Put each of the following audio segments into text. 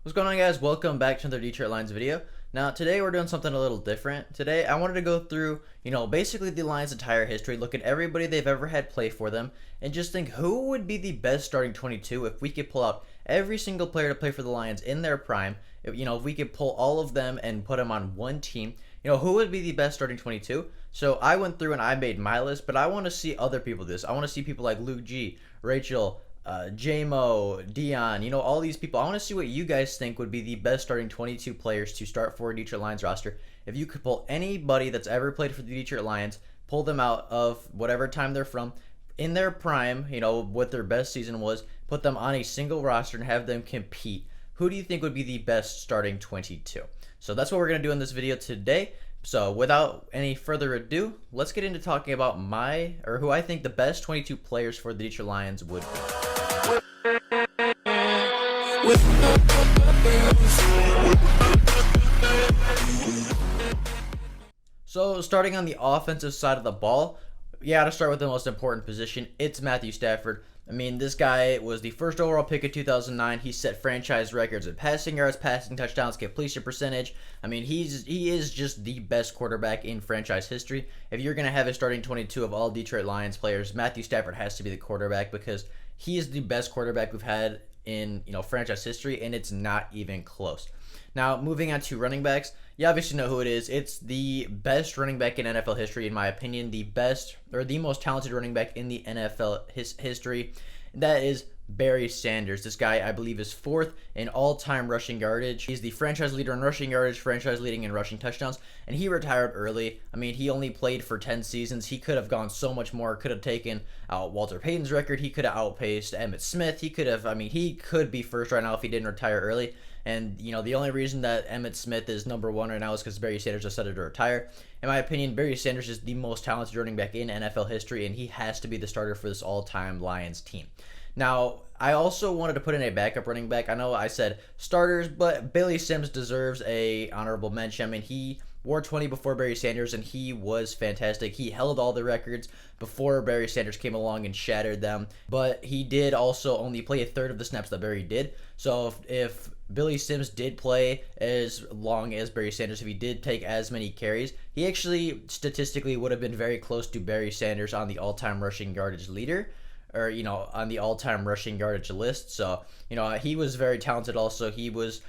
What's going on, guys? Welcome back to another Detroit Lions video. Now today we're doing something a little different. Today I wanted to go through, basically the Lions' entire history, look at everybody they've ever had play for them, and just think who would be the best starting 22 if we could pull out every single player to play for the Lions in their prime. If we could pull all of them and put them on one team, who would be the best starting 22? So I went through and I made my list, but I want to see other people do this. I want to see people like Luke G, Rachel, J-Mo, Dion, all these people. I want to see what you guys think would be the best starting 22 players to start for a Detroit Lions roster. If you could pull anybody that's ever played for the Detroit Lions, pull them out of whatever time they're from, in their prime, what their best season was, put them on a single roster and have them compete. Who do you think would be the best starting 22? So that's what we're going to do in this video today. So without any further ado, let's get into talking about who I think the best 22 players for the Detroit Lions would be. So starting on the offensive side of the ball, you got to start with the most important position. It's Matthew Stafford. This guy was the first overall pick in 2009. He set franchise records in passing yards, passing touchdowns, completion percentage. He is just the best quarterback in franchise history. If you're going to have a starting 22 of all Detroit Lions players, Matthew Stafford has to be the quarterback because he is the best quarterback we've had in franchise history, and it's not even close. Now, moving on to running backs, you obviously know who it is. It's the best running back in NFL history, in my opinion. The best, or the most talented running back in the NFL history. That is Barry Sanders. This guy, I believe, is fourth in all-time rushing yardage. He's the franchise leader in rushing yardage, franchise leading in rushing touchdowns, and he retired early. He only played for 10 seasons. He could have gone so much more. Could have taken out Walter Payton's record. He could have outpaced Emmitt Smith. He could be first right now if he didn't retire early. And, the only reason that Emmitt Smith is number one right now is because Barry Sanders decided to retire. In my opinion, Barry Sanders is the most talented running back in NFL history, and he has to be the starter for this all-time Lions team. Now, I also wanted to put in a backup running back. I know I said starters, but Billy Sims deserves a honorable mention. He wore 20 before Barry Sanders, and he was fantastic. He held all the records before Barry Sanders came along and shattered them, but he did also only play a third of the snaps that Barry did. So if Billy Sims did play as long as Barry Sanders, if he did take as many carries, he actually statistically would have been very close to Barry Sanders on the all-time rushing yardage leader, or on the all-time rushing yardage list. So he was very talented. Also, he was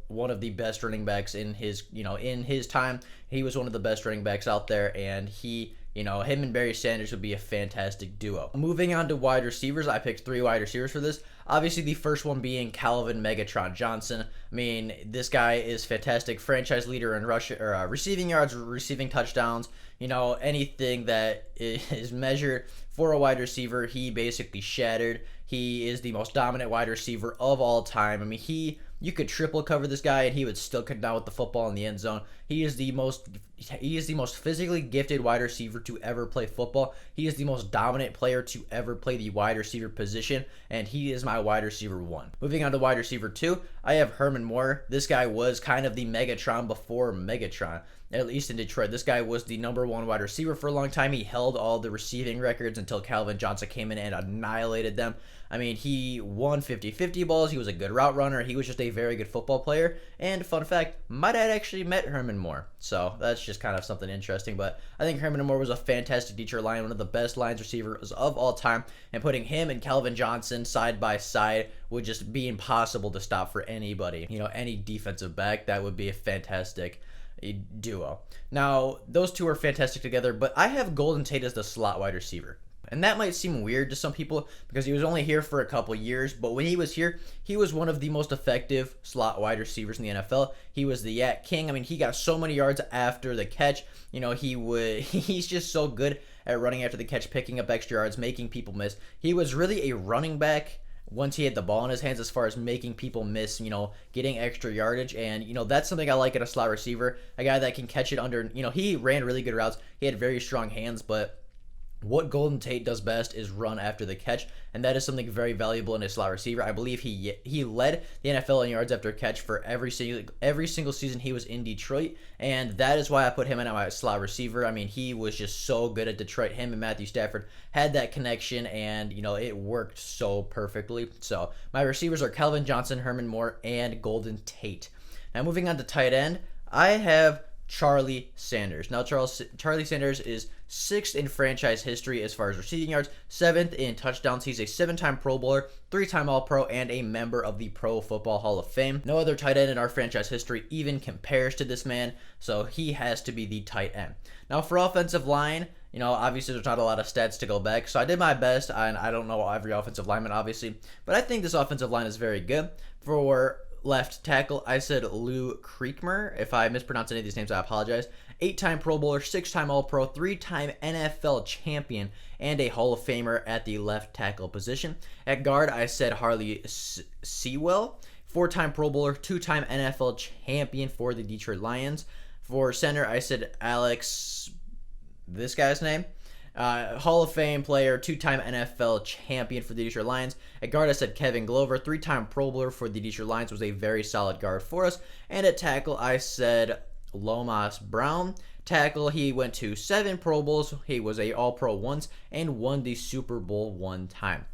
one of the best running backs in his in his time. He was one of the best running backs out there, and him and Barry Sanders would be a fantastic duo. Moving on to wide receivers, I picked 3 wide receivers for this. Obviously, the first one being Calvin Megatron Johnson. This guy is fantastic. Franchise leader in receiving yards, receiving touchdowns. Anything that is measured for a wide receiver, he basically shattered. He is the most dominant wide receiver of all time. You could triple cover this guy and he would still come down with the football in the end zone. He is the most physically gifted wide receiver to ever play football. He is the most dominant player to ever play the wide receiver position, and he is my wide receiver 1. Moving on to wide receiver 2, I have Herman Moore. This guy was kind of the Megatron before Megatron. At least in Detroit, this guy was the number 1 wide receiver for a long time. He held all the receiving records until Calvin Johnson came in and annihilated them. He won 50-50 balls. He was a good route runner. He was just a very good football player. And fun fact, my dad actually met Herman Moore. So that's just kind of something interesting. But I think Herman Moore was a fantastic Detroit Lion, one of the best Lions receivers of all time. And putting him and Calvin Johnson side by side would just be impossible to stop for anybody. Any defensive back, that would be a fantastic duo. Now, those two are fantastic together, but I have Golden Tate as the slot wide receiver. And that might seem weird to some people because he was only here for a couple years, but when he was here, he was one of the most effective slot wide receivers in the NFL. He was the Yak King. He got so many yards after the catch. He's just so good at running after the catch, picking up extra yards, making people miss. He was really a running back once he had the ball in his hands as far as making people miss, getting extra yardage. And, that's something I like in a slot receiver, a guy that can catch it under, he ran really good routes. He had very strong hands, but What Golden Tate does best is run after the catch, and that is something very valuable in a slot receiver. I believe he led the NFL in yards after catch for every single season he was in Detroit, and that is why I put him in at my slot receiver. I mean, he was just so good at Detroit. Him and Matthew Stafford had that connection, and it worked so perfectly. So my receivers are Calvin Johnson, Herman Moore, and Golden Tate. Now moving on to tight end, I have Charlie Sanders. Now, Charlie Sanders is 6th in franchise history as far as receiving yards, 7th in touchdowns. He's a 7-time Pro Bowler, 3-time All-Pro, and a member of the Pro Football Hall of Fame. No other tight end in our franchise history even compares to this man, so he has to be the tight end. Now, for offensive line, obviously there's not a lot of stats to go back, so I did my best, and I don't know every offensive lineman, obviously, but I think this offensive line is very good. For left tackle, I said Lou Creekmur. If I mispronounce any of these names, I apologize. 8-time Pro Bowler, 6-time All-Pro, 3-time NFL champion, and a Hall of Famer at the left tackle position. At guard, I said Harley Sewell, 4-time Pro Bowler, 2-time NFL champion for the Detroit Lions. For center, I said Alex, this guy's name, Hall of Fame player, 2-time NFL champion for the Detroit Lions. At guard, I said Kevin Glover, 3-time Pro Bowler for the Detroit Lions, was a very solid guard for us. And at tackle, I said Lomas Brown. Tackle, he went to 7 Pro Bowls. He was a All-Pro once and won the Super Bowl 1 time.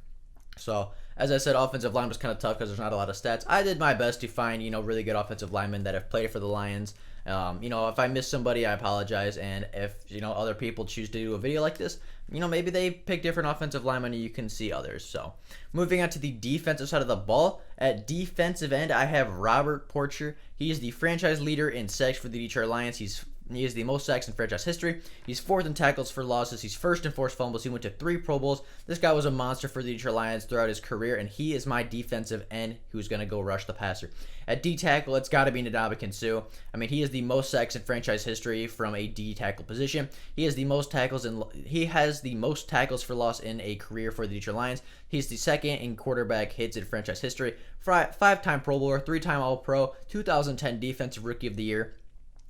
So, as I said, offensive line was kind of tough because there's not a lot of stats. I did my best to find, really good offensive linemen that have played for the Lions. If I missed somebody, I apologize. And if, other people choose to do a video like this, maybe they pick different offensive linemen and you can see others. So, moving on to the defensive side of the ball. At defensive end, I have Robert Porcher. He is the franchise leader in sacks for the Detroit Lions. He is the most sacks in franchise history. He's 4th in tackles for losses. He's 1st in forced fumbles. He went to 3 Pro Bowls. This guy was a monster for the Detroit Lions throughout his career, and he is my defensive end who's going to go rush the passer. At D tackle, it's got to be Ndamukong Suh. I mean, he is the most sacks in franchise history from a D tackle position. He has the most tackles for loss in a career for the Detroit Lions. He's the 2nd in quarterback hits in franchise history. 5-time Pro Bowler, 3-time All-Pro, 2010 Defensive Rookie of the Year.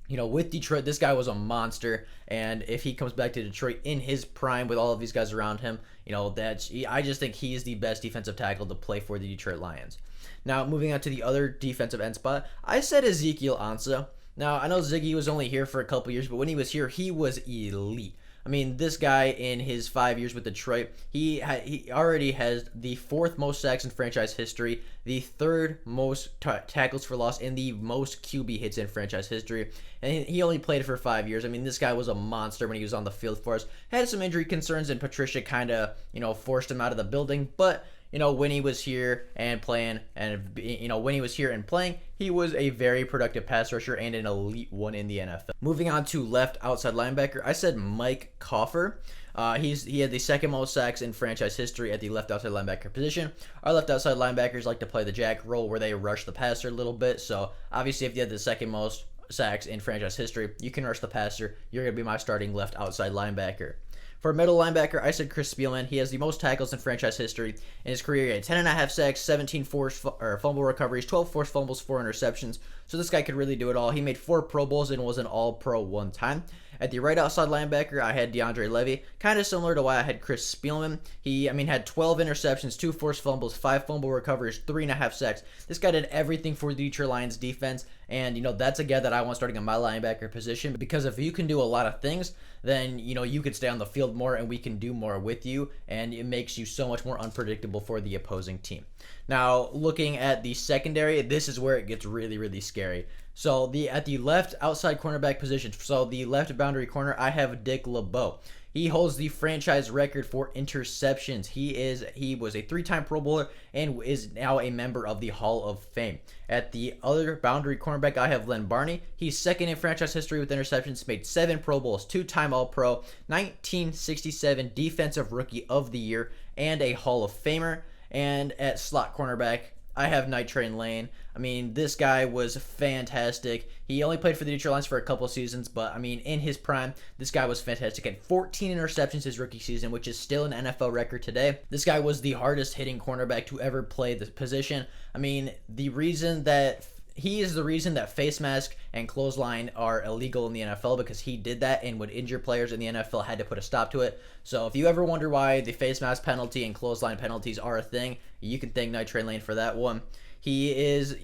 With Detroit, this guy was a monster, and if he comes back to Detroit in his prime with all of these guys around him, I just think he is the best defensive tackle to play for the Detroit Lions. Now, moving on to the other defensive end spot, I said Ezekiel Ansah. Now, I know Ziggy was only here for a couple years, but when he was here, he was elite. I mean, this guy in his 5 years with Detroit, he already has the 4th most sacks in franchise history, the 3rd most tackles for loss, and the most QB hits in franchise history. And he only played for 5 years. I mean, this guy was a monster when he was on the field for us. Had some injury concerns, and Patricia kind of, forced him out of the building. But when he was here and playing, he was a very productive pass rusher and an elite one in the NFL. Moving on to left outside linebacker, I said Mike Cofer. He had the 2nd most sacks in franchise history at the left outside linebacker position. Our left outside linebackers like to play the jack role where they rush the passer a little bit. So obviously, if you had the 2nd most sacks in franchise history, you can rush the passer. You're going to be my starting left outside linebacker. For middle linebacker, I said Chris Spielman. He has the most tackles in franchise history. In his career, he had 10.5 sacks, 17 fumble recoveries, 12 forced fumbles, 4 interceptions. So this guy could really do it all. He made 4 Pro Bowls and was an All-Pro 1 time. At the right outside linebacker, I had DeAndre Levy, kind of similar to why I had Chris Spielman. He had 12 interceptions, 2 forced fumbles, 5 fumble recoveries, 3.5 sacks. This guy did everything for the Detroit Lions defense, and that's a guy that I want starting on my linebacker position, because if you can do a lot of things, then you could stay on the field more and we can do more with you, and it makes you so much more unpredictable for the opposing team. Now, looking at the secondary, this is where it gets really, really scary. So at the left outside cornerback position, so the left boundary corner, I have Dick LeBeau. He holds the franchise record for interceptions. He was a 3-time Pro Bowler and is now a member of the Hall of Fame. At the other boundary cornerback, I have Len Barney. He's 2nd in franchise history with interceptions, made 7 Pro Bowls, 2-time All-Pro, 1967 Defensive Rookie of the Year, and a Hall of Famer. And at slot cornerback, I have Night Train Lane. I mean, this guy was fantastic. He only played for the Detroit Lions for a couple seasons, but in his prime, this guy was fantastic. Had 14 interceptions his rookie season, which is still an NFL record today. This guy was the hardest hitting cornerback to ever play the position. I mean, the reason that he is the reason that face mask and clothesline are illegal in the NFL, because he did that and would injure players, and the NFL had to put a stop to it. So if you ever wonder why the face mask penalty and clothesline penalties are a thing, you can thank Night Train Lane for that one. He is,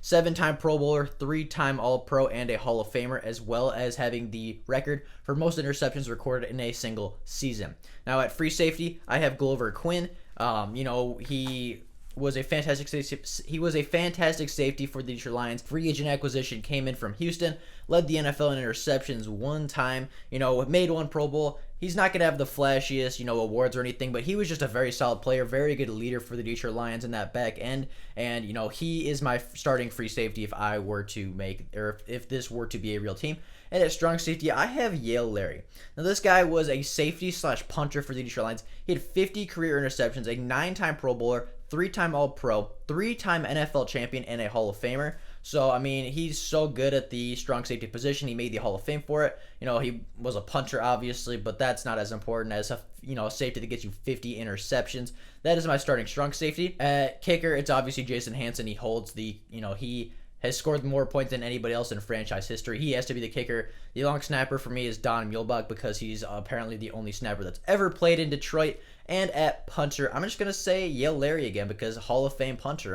7-time Pro Bowler, 3-time All-Pro, and a Hall of Famer, as well as having the record for most interceptions recorded in a single season. Now at free safety, I have Glover Quinn. He was a fantastic safety for the Detroit Lions. Free agent acquisition, came in from Houston, led the NFL in interceptions one time, made one Pro Bowl. He's not going to have the flashiest, awards or anything, but he was just a very solid player, very good leader for the Detroit Lions in that back end. And, he is my starting free safety if I were to if this were to be a real team. And at strong safety, I have Yale Lary. Now, this guy was a safety/punter for the Detroit Lions. He had 50 career interceptions, a 9-time Pro Bowler, 3-time All-Pro, 3-time NFL champion, and a Hall of Famer. So, he's so good at the strong safety position. He made the Hall of Fame for it. He was a punter, obviously, but that's not as important as a safety that gets you 50 interceptions. That is my starting strong safety. At kicker, it's obviously Jason Hanson. He holds he has scored more points than anybody else in franchise history. He has to be the kicker. The long snapper for me is Don Muhlbach, because he's apparently the only snapper that's ever played in Detroit. And at punter, I'm just going to say Yale Lary again, because Hall of Fame punter.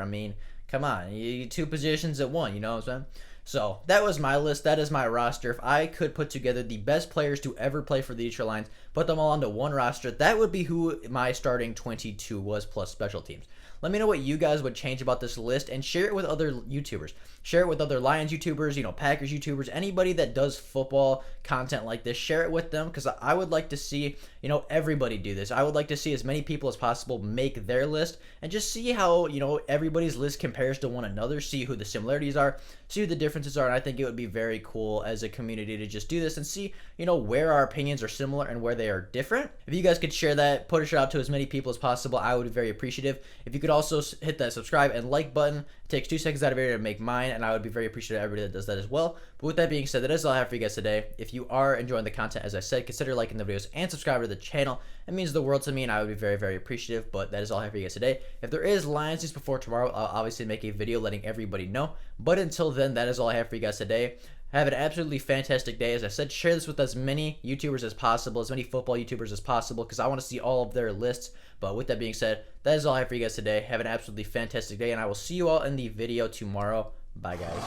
Come on. You two positions at one, you know what I'm saying? So that was my list. That is my roster. If I could put together the best players to ever play for the Detroit Lions, put them all onto one roster, that would be who my starting 22 was, plus special teams. Let me know what you guys would change about this list, and share it with other YouTubers. Share it with other Lions YouTubers, Packers YouTubers, anybody that does football content like this. Share it with them, because I would like to see, everybody do this. I would like to see as many people as possible make their list, and just see how, everybody's list compares to one another, see who the similarities are, see who the differences are, and I think it would be very cool as a community to just do this and see, where our opinions are similar and where they are different. If you guys could share that, push it out to as many people as possible, I would be very appreciative. If you could also hit that subscribe and like button. It takes 2 seconds out of your day to make mine, and I would be very appreciative of everybody that does that as well. But with that being said, that is all I have for you guys today. If you are enjoying the content, as I said, consider liking the videos and subscribe to the channel. It means the world to me, and I would be very, very appreciative. But that is all I have for you guys today. If there is Lions news before tomorrow, I'll obviously make a video letting everybody know. But until then, that is all I have for you guys today. Have an absolutely fantastic day. As I said, share this with as many YouTubers as possible, as many football YouTubers as possible, because I want to see all of their lists. But with that being said, that is all I have for you guys today. Have an absolutely fantastic day, and I will see you all in the video tomorrow. Bye, guys.